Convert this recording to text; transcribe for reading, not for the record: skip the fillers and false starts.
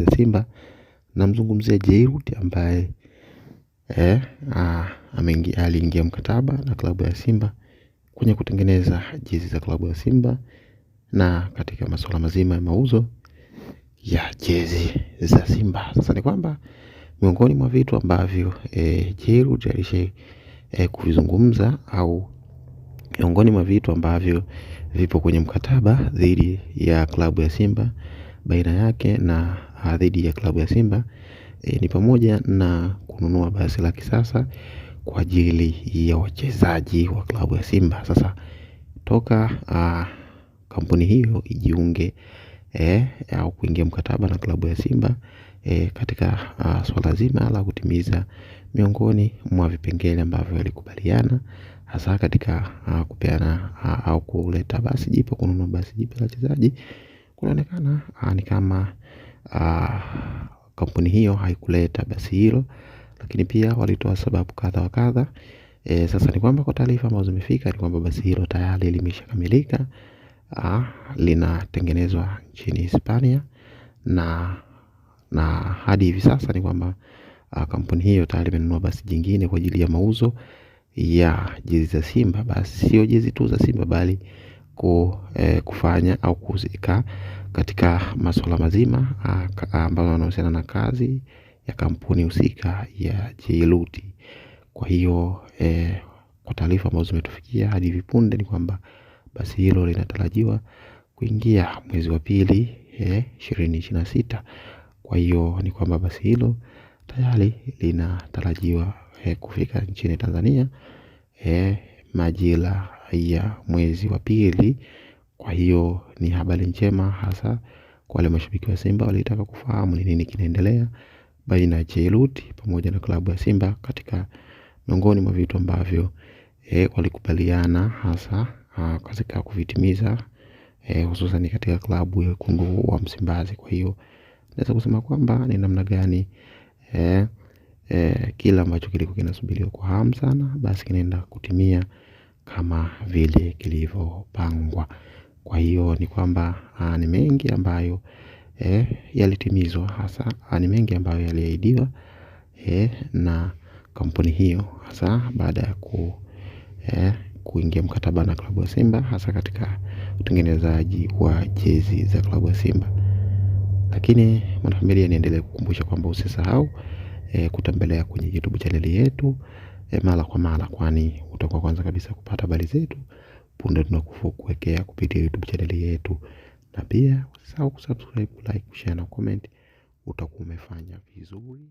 za Simba. Namzungumzia Jairuti ambaye aliingia mkataba na klabu ya Simba kwenye kutengeneza jezi za klabu ya Simba na katika masuala mazima ya mauzo ya jezi za Simba. Sasa ni kwamba miongoni mwa vitu ambavyo Jairuti alishe kuvizungumza au miongoni mwa vitu ambavyo vipo kwenye mkataba dhidi ya klabu ya Simba, baina yake na dhidi ya klabu ya Simba ni pamoja na kununua basi la kisasa kwa ajili ya wachezaji wa klabu ya Simba. Sasa toka kampuni hiyo ijiunge au kuingia mkataba na klabu ya Simba katika swala zima la kutimiza miongoni mwa vipengele ambavyo walikubaliana, hasa katika kupeana au kuleta basi jipya, kununua basi jipya la wachezaji, kunaonekana ni kama kampuni hiyo haikuleta basi hilo, lakini pia walitoa sababu kadha wa kadha. Sasa ni kwamba kwa taarifa ambazo zimefika ni kwamba basi hilo tayari limeshakamilika, linatengenezwa nchini Hispania na hadi hivi sasa ni kwamba kampuni hiyo tayari imenunua basi jingine kwa ajili ya mauzo ya jezi za Simba. Basi sio jezi tu za Simba bali kufanya au kuhusika katika masuala mazima ambayo yanahusiana na kazi ya kampuni husika ya Jairuti. Kwa hiyo kwa taarifa ambazo zimetufikia hadi hivi punde ni kwamba basi hilo linatarajiwa kuingia mwezi wa pili 2026. Kwa hiyo ni kwamba basi hilo tayari linatarajiwa kufika nchini Tanzania majira ya mwezi wa pili. Kwa hiyo ni habari njema hasa kwa wale mashabiki wa Simba walitaka kufahamu ni nini kinaendelea baina ya Jairuti pamoja na klabu ya Simba katika miongoni mwa vitu ambavyo walikubaliana hasa katika kuvitimiza hususan katika klabu ya Wekundu wa Msimbazi. Kwa hiyo naweza kusema kwamba ni namna gani kila ambacho kilikuwa kinasubiriwa kwa hamu sana basi kinaenda kutimia kama vile kilivyopangwa. Kwa hiyo ni kwamba ni mengi ambayo yalitimizwa, hasa ni mengi ambayo yaliahidiwa na kampuni hiyo, hasa baada ya kuingia mkataba na klabu ya Simba, hasa katika utengenezaji wa jezi za klabu ya Simba. Lakini mwanafamilia, niendelee kukumbusha kwamba usisahau kutembelea kwenye YouTube channel yetu mara kwa mara, kwani utakuwa kwanza kabisa kupata habari zetu punde tunakuwekea kupitia YouTube channel yetu. Na pia usisahau kusubscribe, like, share na comment. Utakuwa umefanya vizuri.